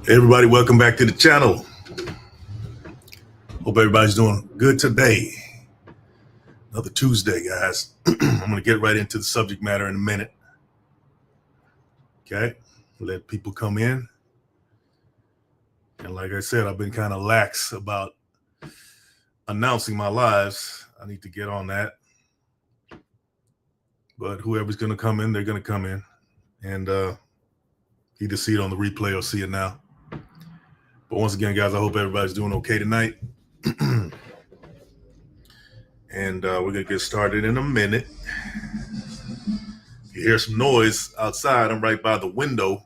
Hey everybody, welcome back to the channel. Hope everybody's doing good today. Another Tuesday, guys. I'm going to get right into the subject matter in a minute. Okay? Let people come in. And like I said, I've been kind of lax about announcing my lives. I need to get on that. But whoever's going to come in, they're going to come in. And either see it on the replay or see it now. But once again, guys, I hope everybody's doing okay tonight. And we're going to get started in a minute. You hear some noise outside. I'm right by the window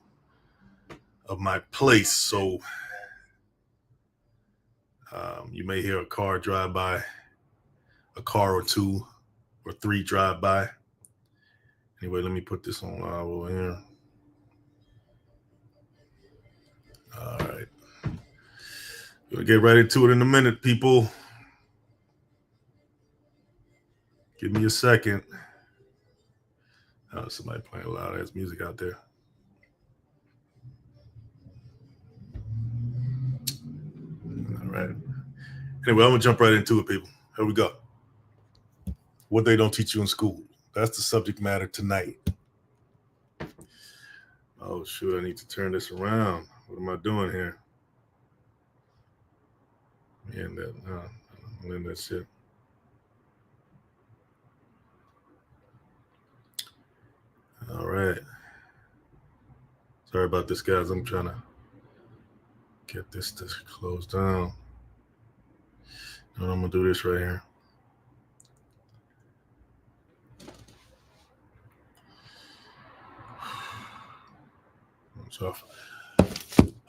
of my place, so you may hear a car drive by, a car or two or three drive by. Anyway, let me put this on live over here. All right. We'll get right into it in a minute, people. Give me a second. Oh, somebody playing loud ass music out there. All right. Anyway, I'm going to jump right into it, people. Here we go. What they don't teach you in school. That's the subject matter tonight. Oh, shoot. I need to turn this around. What am I doing here? Man, that shit. All right. Sorry about this, guys. I'm trying to get this to close down. And I'm going to do this right here. Off.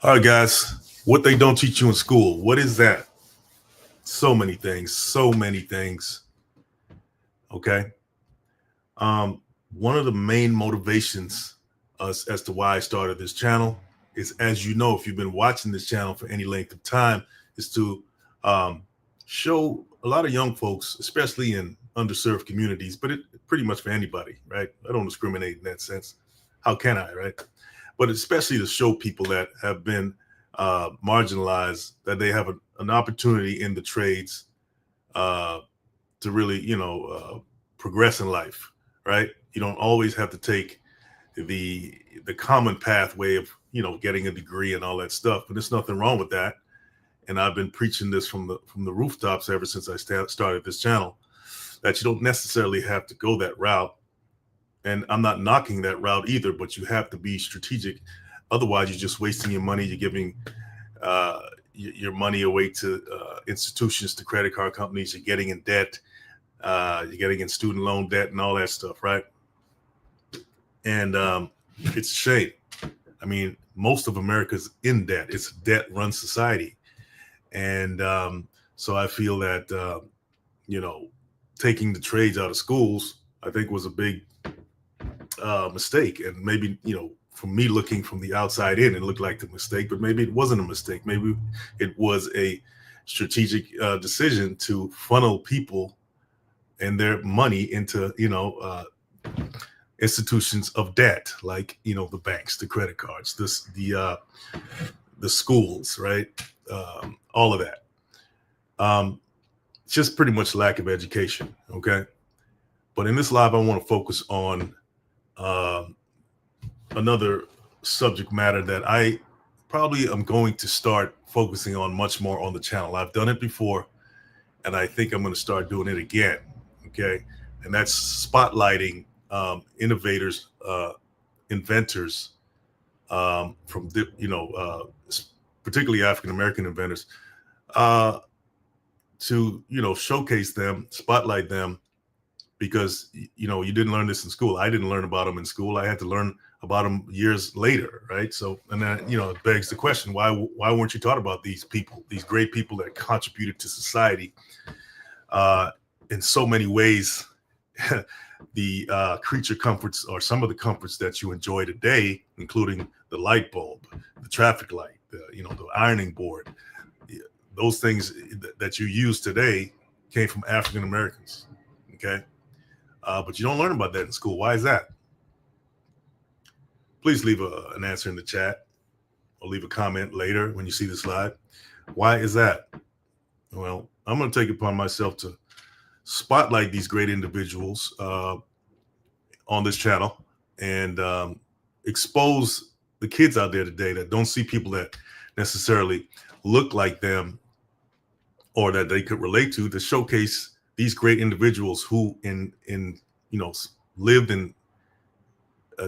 All right, guys. What they don't teach you in school. What is that? So many things. So many things. Okay. One of the main motivations as to why I started this channel is, as you know, if you've been watching this channel for any length of time, is to show a lot of young folks, especially in underserved communities, but it pretty much for anybody, right? I don't discriminate in that sense. How can I, right? But especially to show people that have been marginalized that they have an opportunity in the trades to really, progress in life, right? You don't always have to take the common pathway of, getting a degree and all that stuff, but there's nothing wrong with that. And I've been preaching this from the rooftops ever since I started this channel, that you don't necessarily have to go that route. And I'm not knocking that route either, but you have to be strategic. Otherwise, you're just wasting your money. You're giving your money away to institutions, to credit card companies. You're getting in debt. You're getting in student loan debt and all that stuff, right? And it's a shame. I mean, most of America's in debt. It's a debt-run society. And so I feel that, taking the trades out of schools, I think was a big mistake. And maybe, from me looking from the outside in, it looked like a mistake, but maybe it wasn't a mistake. Maybe it was a strategic decision to funnel people and their money into, institutions of debt, like, the banks, the credit cards, the schools, right? All of that. Just pretty much lack of education. Okay. But in this live, I want to focus on another subject matter that I probably am going to start focusing on much more on the channel. I've done it before, and I think I'm going to start doing it again. Okay. And that's spotlighting innovators, inventors from, particularly African-American inventors, to, showcase them, spotlight them, because, you didn't learn this in school. I didn't learn about them in school. I had to learn about them years later, right? So, and then, it begs the question, why weren't you taught about these people, these great people that contributed to society in so many ways? The creature comforts, or some of the comforts that you enjoy today, including the light bulb, the traffic light, the ironing board, those things that you use today came from African Americans. Okay. But you don't learn about that in school. Why is that? Please leave an answer in the chat. or leave a comment later when you see this live. Why is that? Well, I'm going to take it upon myself to spotlight these great individuals on this channel and expose the kids out there today that don't see people that necessarily look like them or that they could relate to showcase these great individuals who lived in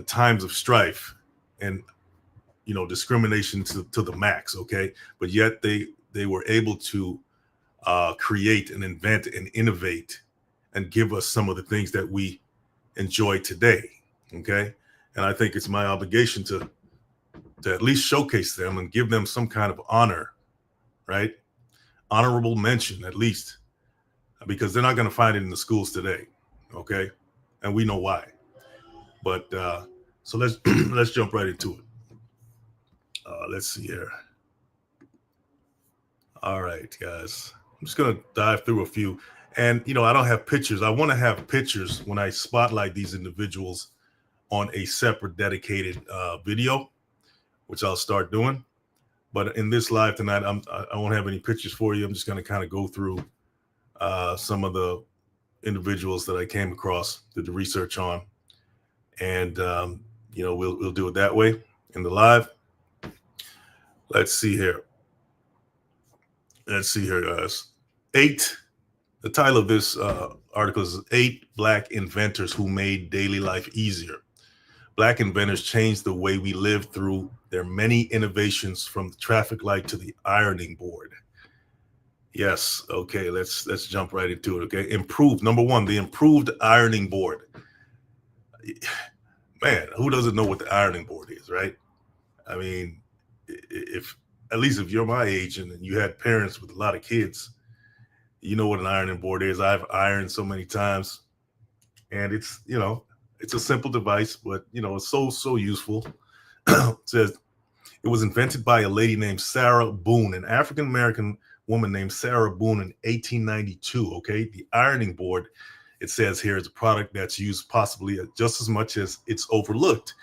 times of strife and discrimination to the max. Okay, but yet they were able to create and invent and innovate and give us some of the things that we enjoy today. Okay, and I think it's my obligation to at least showcase them and give them some kind of honor, right? Honorable mention, at least, because they're not going to find it in the schools today. Okay, and we know why. But so let's let's jump right into it. Let's see here. All right, guys. I'm just going to dive through a few. And, I don't have pictures. I want to have pictures when I spotlight these individuals on a separate dedicated video, which I'll start doing. But in this live tonight, I won't have any pictures for you. I'm just going to kind of go through some of the individuals that I came across, did the research on. And, we'll do it that way in the live. Let's see here. Guys. The title of this article is 8 Black Inventors Who Made Daily Life Easier. Black inventors changed the way we live through their many innovations, from the traffic light to the ironing board. Yes. Okay. Let's jump right into it. Okay. Number one, the improved ironing board. Man, who doesn't know what the ironing board is, right? I mean, at least if you're my age and you had parents with a lot of kids, you know what an ironing board is. I've ironed so many times, and it's a simple device, but it's so useful. It says it was invented by a lady named Sarah Boone, an African-American woman named Sarah Boone, in 1892. Okay, the ironing board, it says here, is a product that's used possibly just as much as it's overlooked.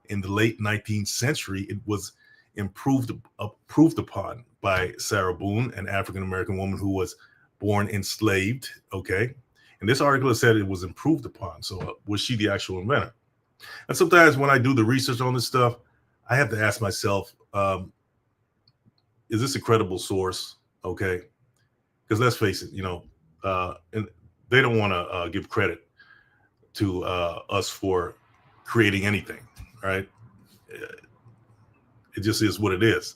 In the late 19th century, it was improved upon by Sarah Boone, an African-American woman who was born enslaved. Okay, and this article said it was improved upon. So was she the actual inventor? And sometimes when I do the research on this stuff, I have to ask myself, is this a credible source? Okay, because let's face it, and they don't want to give credit to us for creating anything, right? It just is what it is.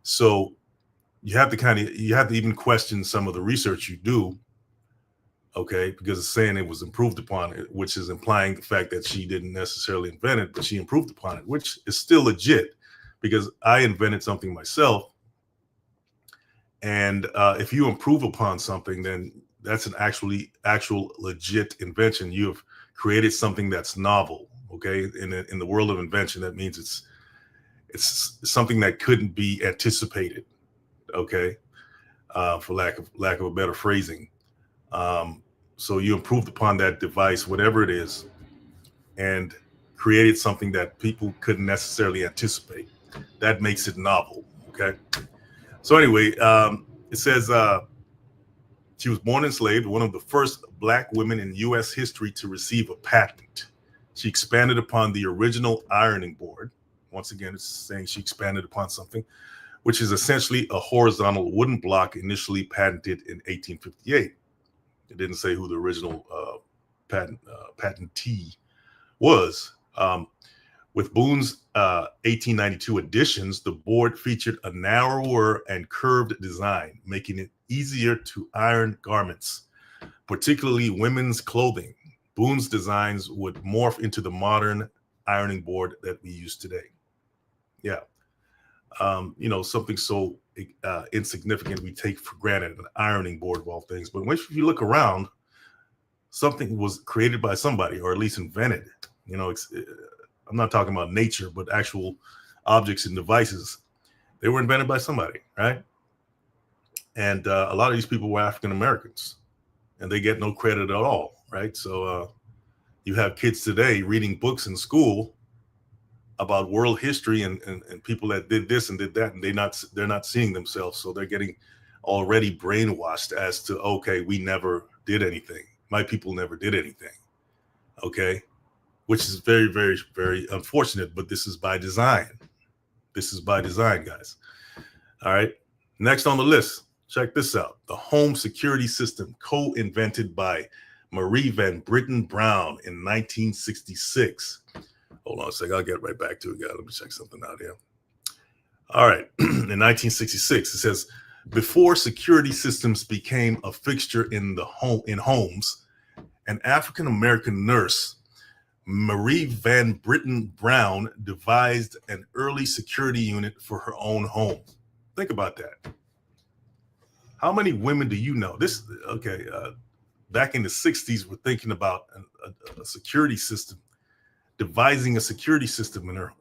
So you have to even question some of the research you do, okay, because it's saying it was improved upon, which is implying the fact that she didn't necessarily invent it, but she improved upon it, which is still legit, because I invented something myself. And if you improve upon something, then that's an actual legit invention. You have created something that's novel. Okay, in the world of invention, that means it's something that couldn't be anticipated. Okay, for lack of a better phrasing. So you improved upon that device, whatever it is, and created something that people couldn't necessarily anticipate. That makes it novel. Okay. So anyway, it says she was born enslaved, one of the first Black women in U.S. history to receive a patent. She expanded upon the original ironing board. Once again, it's saying she expanded upon something, which is essentially a horizontal wooden block initially patented in 1858. It didn't say who the original patentee was. With Boone's 1892 additions, the board featured a narrower and curved design, making it easier to iron garments, particularly women's clothing. Boone's designs would morph into the modern ironing board that we use today. Yeah. Something so insignificant we take for granted, an ironing board of all things. But if you look around, something was created by somebody, or at least invented. I'm not talking about nature, but actual objects and devices. They were invented by somebody, right? And a lot of these people were African Americans, and they get no credit at all, right? So you have kids today reading books in school about world history and people that did this and did that, and they're not seeing themselves, so they're getting already brainwashed as to, okay, we never did anything. My people never did anything. Okay, which is very, very, very unfortunate, but this is by design. This is by design, guys. All right. Next on the list, check this out. The home security system co-invented by Marie Van Britten Brown in 1966. Hold on a second. I'll get right back to it, guys. Let me check something out here. All right. In 1966, it says, before security systems became a fixture in homes, an African-American nurse, Marie Van Britten Brown, devised an early security unit for her own home. Think about that. How many women do you know? Back in the 60s, we're thinking about a security system, devising a security system in her.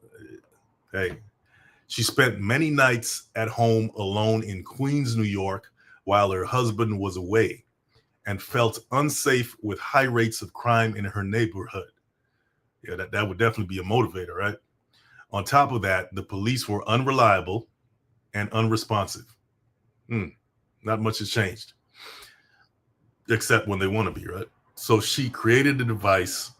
Hey, she spent many nights at home alone in Queens, New York, while her husband was away, and felt unsafe with high rates of crime in her neighborhood. Yeah, that would definitely be a motivator, right? On top of that, the police were unreliable and unresponsive. Not much has changed, except when they want to be, right? So she created a device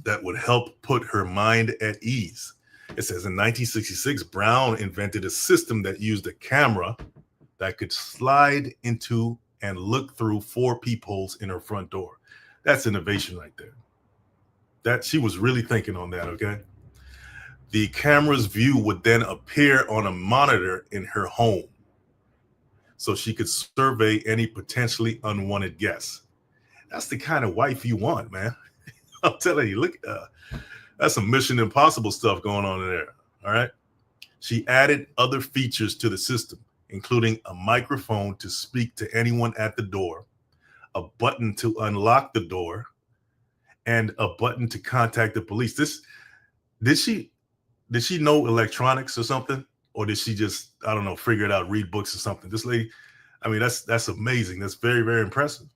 that would help put her mind at ease. It says in 1966, Brown invented a system that used a camera that could slide into and look through 4 peepholes in her front door. That's innovation right there. That she was really thinking on that, okay? The camera's view would then appear on a monitor in her home, so she could survey any potentially unwanted guests. That's the kind of wife you want, man. I'm telling you, look, that's some Mission Impossible stuff going on in there. All right. She added other features to the system, including a microphone to speak to anyone at the door, a button to unlock the door, and a button to contact the police. Did she know electronics or something? Or did she just, I don't know, figure it out, read books or something? This lady, I mean, that's amazing. That's very, very impressive.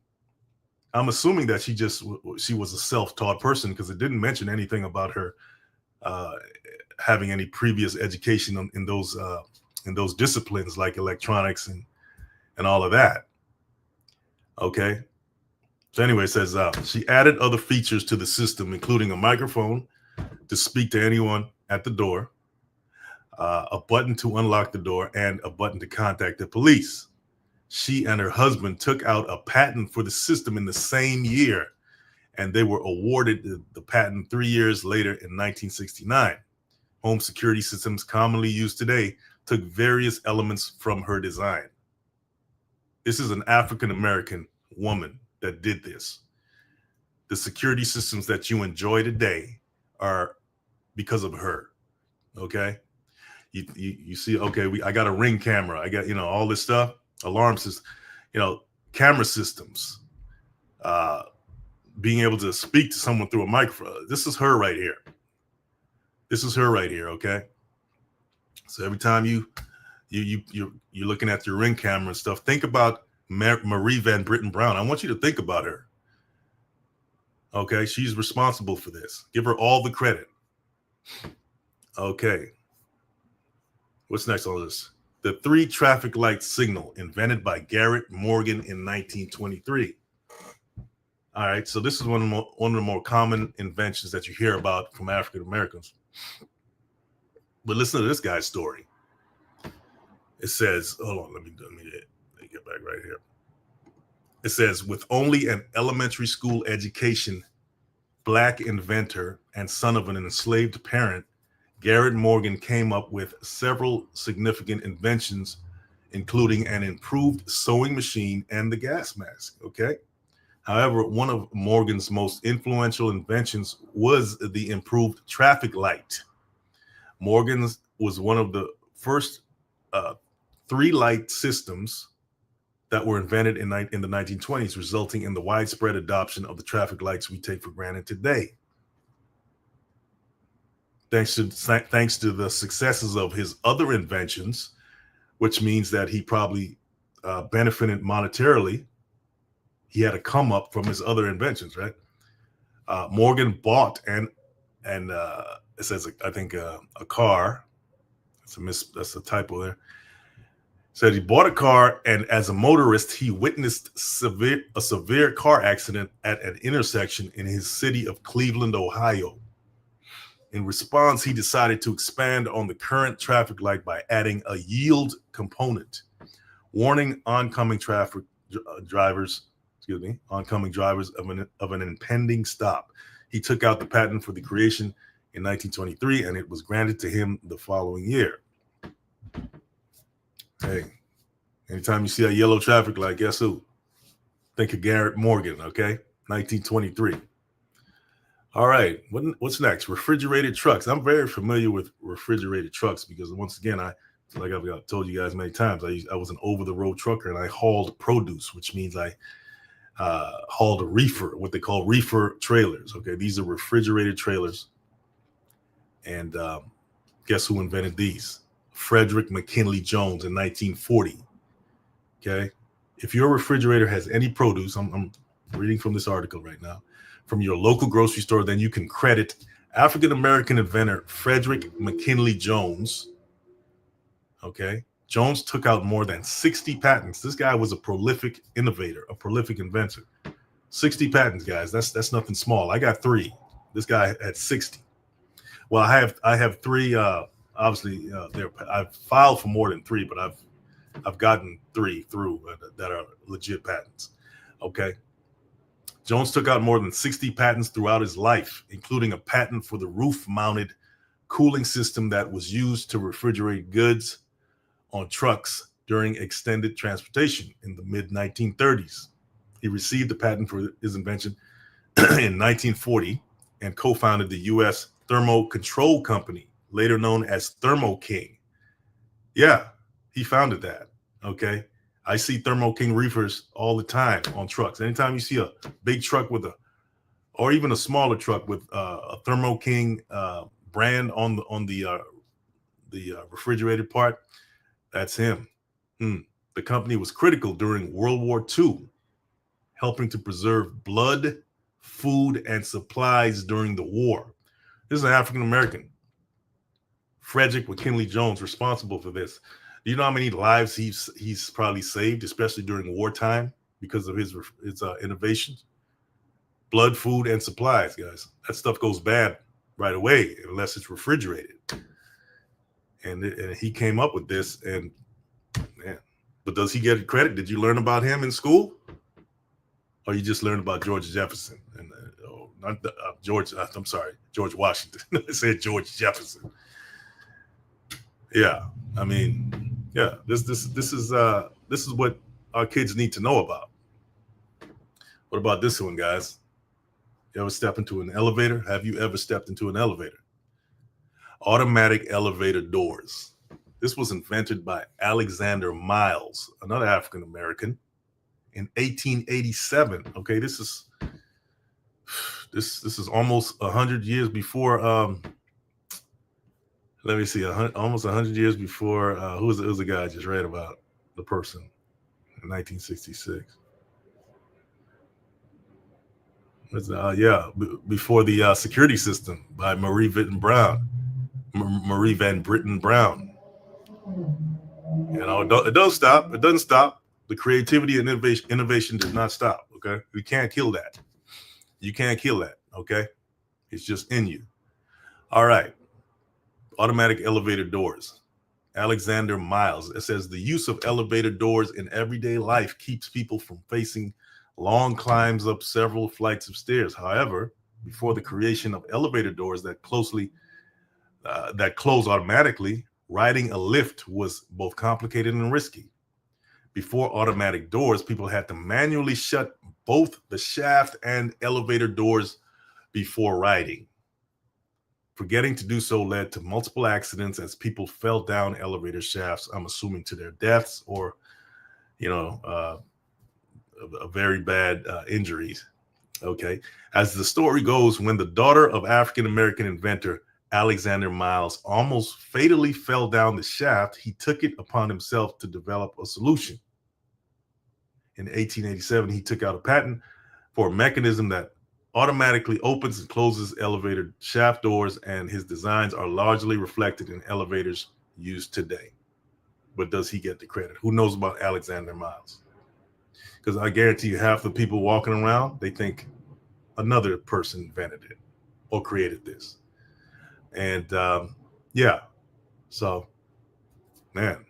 I'm assuming that she was a self-taught person, because it didn't mention anything about her having any previous education in those disciplines like electronics and all of that. Okay. So anyway, it says she added other features to the system, including a microphone to speak to anyone at the door, a button to unlock the door, and a button to contact the police. She and her husband took out a patent for the system in the same year, and they were awarded the patent 3 years later in 1969. Home security systems commonly used today took various elements from her design. This is an African-American woman that did this. The security systems that you enjoy today are because of her. Okay. You see, okay, I got a Ring camera. I got, all this stuff, alarm system, camera systems, being able to speak to someone through a microphone. This is her right here. This is her right here. Okay. So every time you're looking at your Ring camera and stuff, think about Marie Van Britten Brown. I want you to think about her. Okay. She's responsible for this. Give her all the credit. Okay. What's next on this? The 3 traffic light signal, invented by Garrett Morgan in 1923. All right, so this is one of the more common inventions that you hear about from African Americans. But listen to this guy's story. It says, hold on, let me get back right here. It says, with only an elementary school education, Black inventor and son of an enslaved parent, Garrett Morgan came up with several significant inventions, including an improved sewing machine and the gas mask. Okay. However, one of Morgan's most influential inventions was the improved traffic light. Morgan was one of the first 3 light systems that were invented in the 1920s, resulting in the widespread adoption of the traffic lights we take for granted today. Thanks to the successes of his other inventions, which means that he probably benefited monetarily. He had a come up from his other inventions, right? Morgan bought and it says, I think, a car. That's a typo there. Said he bought a car, and as a motorist, he witnessed a severe car accident at an intersection in his city of Cleveland, Ohio. In response, he decided to expand on the current traffic light by adding a yield component, warning oncoming drivers of an impending stop. He took out the patent for the creation in 1923, and it was granted to him the following year. Hey, anytime you see a yellow traffic light, guess who? Think of Garrett Morgan, okay? 1923. All right, what's next? Refrigerated trucks. I'm very familiar with refrigerated trucks because, once again, like I've told you guys many times, I was an over-the-road trucker, and I hauled produce, which means I hauled a reefer, what they call reefer trailers. Okay, these are refrigerated trailers. And guess who invented these? Frederick McKinley Jones in 1940. Okay, if your refrigerator has any produce, I'm reading from this article right now, from your local grocery store, then you can credit African-American inventor Frederick McKinley Jones. Okay, Jones took out more than 60 patents. This guy was a prolific innovator, a prolific inventor. 60 patents, guys. That's nothing small. I got 3. This guy had 60. Well, I have 3. Obviously, I've filed for more than 3, but I've gotten 3 through that are legit patents. Okay. Jones took out more than 60 patents throughout his life, including a patent for the roof-mounted cooling system that was used to refrigerate goods on trucks during extended transportation in the mid-1930s. He received the patent for his invention in 1940 and co-founded the U.S. Thermo Control Company, later known as Thermo King. Yeah, he founded that. Okay. I see Thermo King reefers all the time on trucks. Anytime you see a big truck or even a smaller truck with a Thermo King brand on the refrigerated part, that's him. The company was critical during World War II, helping to preserve blood, food, and supplies during the war. This is an African American, Frederick McKinley Jones, responsible for this. Do you know how many lives he's probably saved, especially during wartime, because of his innovations? Blood, food, and supplies, guys. That stuff goes bad right away unless it's refrigerated. And he came up with this, and man, but does he get credit? Did you learn about him in school, or you just learned about George Jefferson and George Washington? I said George Jefferson. Yeah, I mean. Yeah, this is what our kids need to know about. What about this one, guys? You ever step into an elevator? Have you ever stepped into an elevator? Automatic elevator doors. This was invented by Alexander Miles, another African American, in 1887. Okay, this is almost 100 years before. Let me see, almost 100 years before, who was the guy I just read about, the person, in 1966. Before the security system by Marie Van Britten Brown. You know, it doesn't stop. It doesn't stop. The creativity and innovation does not stop, okay? We can't kill that. You can't kill that, okay? It's just in you. All right. Automatic elevator doors. Alexander Miles. It says the use of elevator doors in everyday life keeps people from facing long climbs up several flights of stairs. However, before the creation of elevator doors that close automatically, riding a lift was both complicated and risky. Before automatic doors, people had to manually shut both the shaft and elevator doors before riding. Forgetting to do so led to multiple accidents as people fell down elevator shafts, I'm assuming to their deaths or, a very bad injuries. Okay. As the story goes, when the daughter of African-American inventor Alexander Miles almost fatally fell down the shaft, he took it upon himself to develop a solution. In 1887, he took out a patent for a mechanism that automatically opens and closes elevator shaft doors, and his designs are largely reflected in elevators used today. But does he get the credit? Who knows about Alexander Miles? Because I guarantee you, half the people walking around, they think another person invented it or created this. And yeah, so man,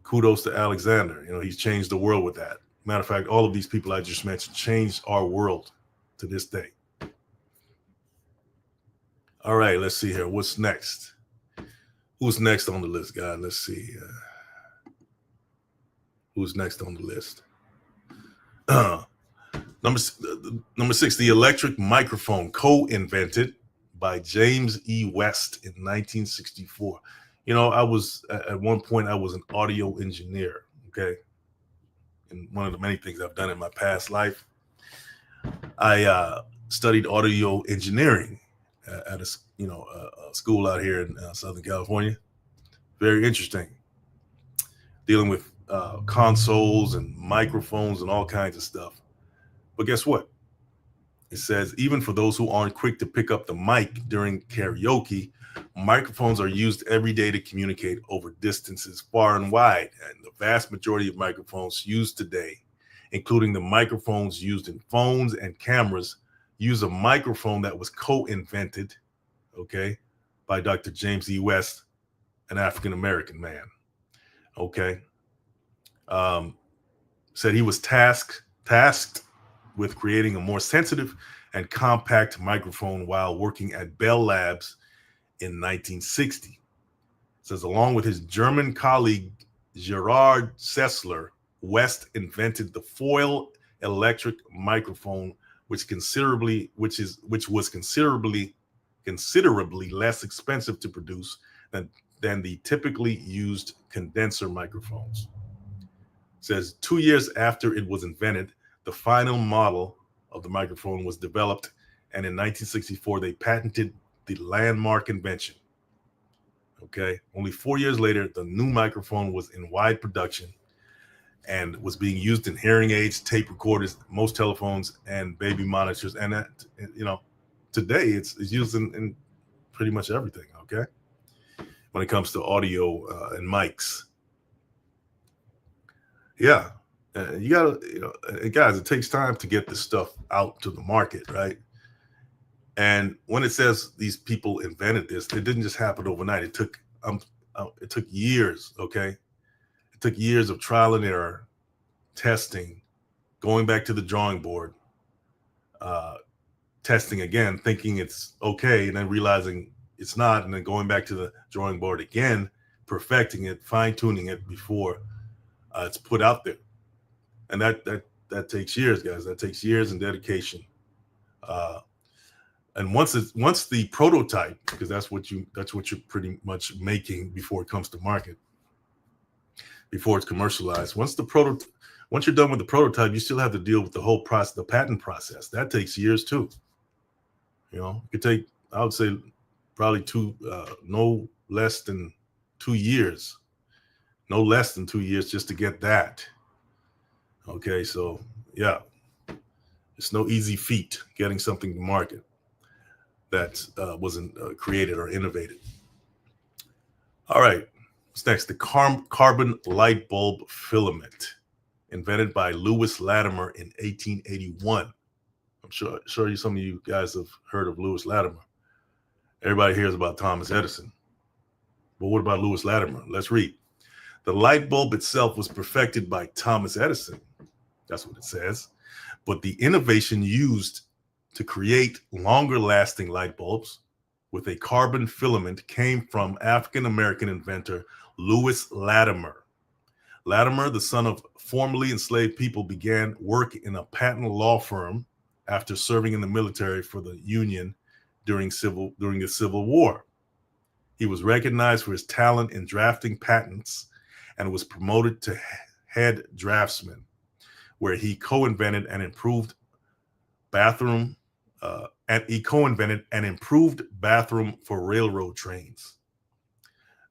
kudos to Alexander. You know, he's changed the world with that. Matter of fact, all of these people I just mentioned changed our world to this day. All right, let's see here. What's next? Who's next on the list, guys? Let's see. Who's next on the list? Number 6, the electric microphone, co-invented by James E. West in 1964. You know, I was at one point I was an audio engineer. Okay, and one of the many things I've done in my past life, I studied audio engineering at a school out here in Southern California. Very interesting, dealing with consoles and microphones and all kinds of stuff. But guess what? It says, even for those who aren't quick to pick up the mic during karaoke, microphones are used every day to communicate over distances far and wide. And the vast majority of microphones used today, including the microphones used in phones and cameras, use a microphone that was co-invented, okay, by Dr. James E. West, an African-American man. Okay. Said he was tasked with creating a more sensitive and compact microphone while working at Bell Labs in 1960. It says, along with his German colleague Gerard Sessler, West invented the foil electric microphone, which was considerably less expensive to produce than the typically used condenser microphones. It says 2 years after it was invented, the final model of the microphone was developed, and in 1964, they patented the landmark invention. Okay, only 4 years later, the new microphone was in wide production and was being used in hearing aids, tape recorders, most telephones, and baby monitors. And that, you know, today it's used in pretty much everything. Okay, when it comes to audio and mics. Yeah. You gotta, guys, it takes time to get this stuff out to the market, right? And when it says these people invented this, it didn't just happen overnight. It took years. Okay, it took years of trial and error, testing, going back to the drawing board, testing again, thinking it's okay, and then realizing it's not, and then going back to the drawing board again, perfecting it, fine tuning it before it's put out there. And that takes years, guys. That takes years and dedication. And once the prototype, because that's what you're pretty much making before it comes to market, before it's commercialized. Once you're done with the prototype, you still have to deal with the whole process, the patent process. That takes years too. You know, it could take, I would say, probably no less than 2 years, just to get that. Okay, so yeah, it's no easy feat getting something to market that wasn't created or innovated. All right, what's next? The carbon light bulb filament, invented by Lewis Latimer in 1881. I'm sure some of you guys have heard of Lewis Latimer. Everybody hears about Thomas Edison. But what about Lewis Latimer? Let's read. The light bulb itself was perfected by Thomas Edison. That's what it says. But the innovation used to create longer lasting light bulbs with a carbon filament came from African-American inventor Lewis Latimer. Latimer, the son of formerly enslaved people, began work in a patent law firm after serving in the military for the Union during the Civil War. He was recognized for his talent in drafting patents and was promoted to head draftsman, where he co-invented an improved bathroom for railroad trains.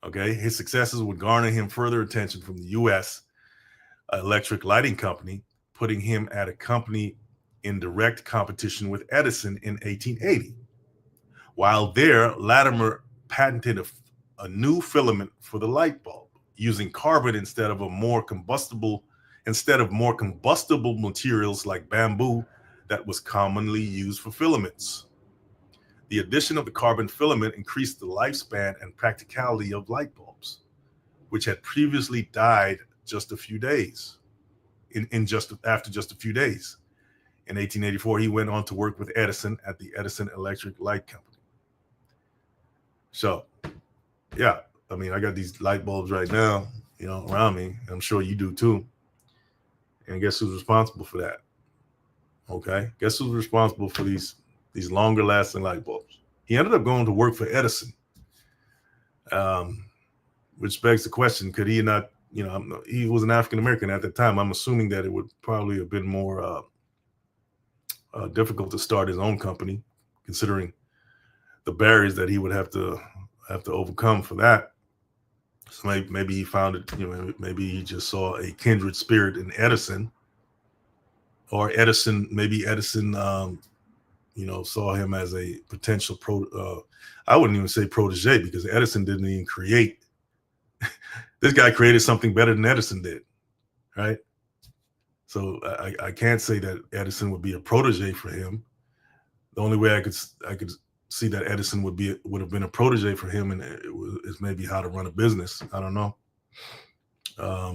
Okay, his successes would garner him further attention from the U.S. Electric Lighting Company, putting him at a company in direct competition with Edison in 1880. While there, Latimer patented a new filament for the light bulb using carbon instead of more combustible materials like bamboo that was commonly used for filaments. The addition of the carbon filament increased the lifespan and practicality of light bulbs, which had previously died just a few days. After just a few days. In 1884, he went on to work with Edison at the Edison Electric Light Company. So, yeah, I mean, I got these light bulbs right now, around me. I'm sure you do too. And guess who's responsible for that? Okay, guess who's responsible for these longer lasting light bulbs? He ended up going to work for Edison, which begs the question: could he not? He was an African American at the time. I'm assuming that it would probably have been more difficult to start his own company, considering the barriers that he would have to overcome for that. So maybe he found it. Maybe he just saw a kindred spirit in Edison, or maybe Edison, saw him as a potential I wouldn't even say protege, because Edison didn't even create. This guy created something better than Edison did, right? So I can't say that Edison would be a protege for him. The only way I could see that Edison would have been a protege for him, and is maybe how to run a business. I don't know. But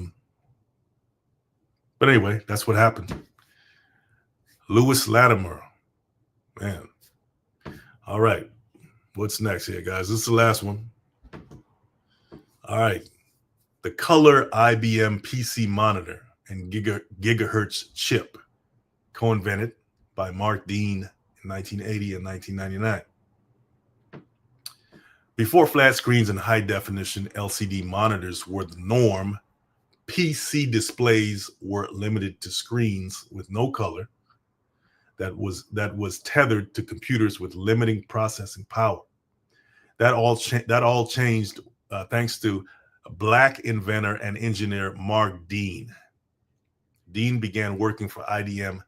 anyway, that's what happened. Lewis Latimer, man. All right, what's next here, guys? This is the last one. All right. The color IBM PC monitor and gigahertz chip, co-invented by Mark Dean in 1980 and 1999. Before flat screens and high-definition LCD monitors were the norm, PC displays were limited to screens with no color that was tethered to computers with limiting processing power. That all changed thanks to Black inventor and engineer Mark Dean. Dean began working for IBM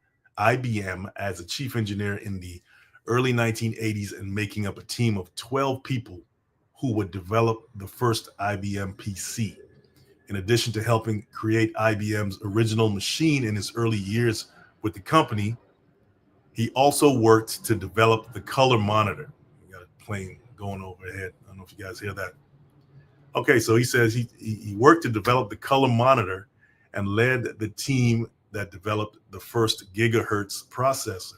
as a chief engineer in the early 1980s, and making up a team of 12 people who would develop the first IBM PC. In addition to helping create IBM's original machine in his early years with the company, he also worked to develop the color monitor. We got a plane going overhead. I don't know if you guys hear that. Okay, so he says he worked to develop the color monitor and led the team that developed the first gigahertz processor.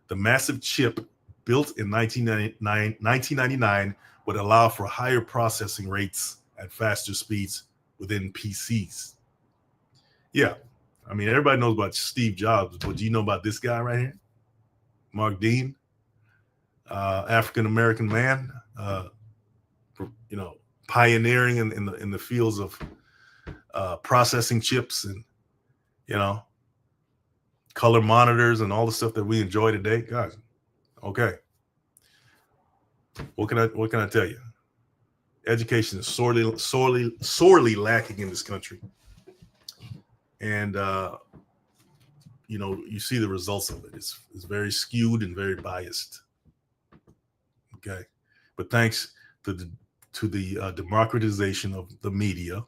The massive chip, built in 1999, would allow for higher processing rates at faster speeds within PCs. Yeah, I mean, everybody knows about Steve Jobs, but do you know about this guy right here? Mark Dean, African-American man, pioneering in the fields of processing chips and color monitors and all the stuff that we enjoy today, guys. Okay, what can I tell you? Education is sorely lacking in this country, and you see the results of it. It's very skewed and very biased. Okay, but thanks to the democratization of the media,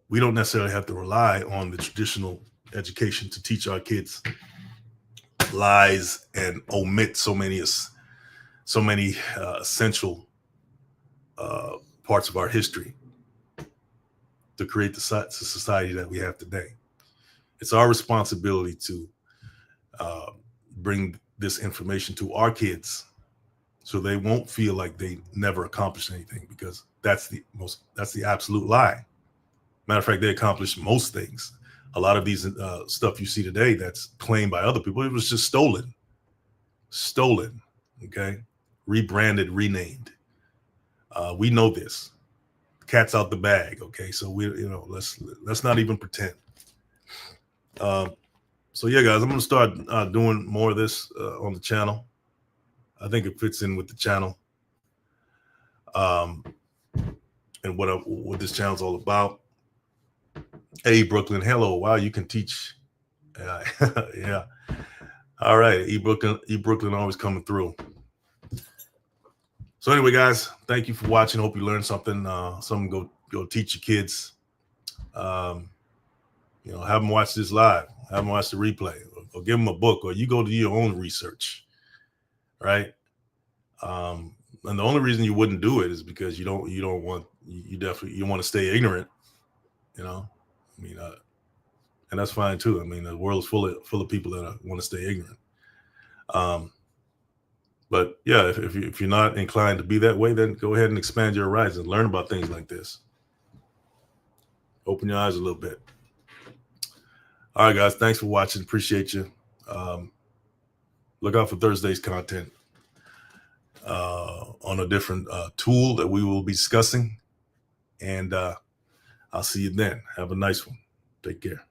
we don't necessarily have to rely on the traditional education to teach our kids lies and omit so many essential parts of our history to create the society that we have today. It's our responsibility to bring this information to our kids, so they won't feel like they never accomplished anything, because that's the absolute lie. Matter of fact, they accomplished most things. A lot of these stuff you see today that's claimed by other people, it was just stolen, okay? Rebranded, renamed. We know this. Cat's out the bag, okay? So let's not even pretend. So yeah, guys, I'm gonna start doing more of this on the channel. I think it fits in with the channel, and what this channel's all about. Hey, Brooklyn, hello. Wow, you can teach Yeah. Yeah. All right. E Brooklyn always coming through. So anyway, guys, thank you for watching. Hope you learned something. Something go teach your kids. Have them watch this live. Have them watch the replay, or give them a book, or you go do your own research, right? And the only reason you wouldn't do it is because you definitely want to stay ignorant, you know. I mean, and that's fine too. I mean, the world is full of people that want to stay ignorant. But yeah, if you're not inclined to be that way, then go ahead and expand your horizons. Learn about things like this. Open your eyes a little bit. All right, guys. Thanks for watching. Appreciate you. Look out for Thursday's content on a different tool that we will be discussing. And I'll see you then. Have a nice one. Take care.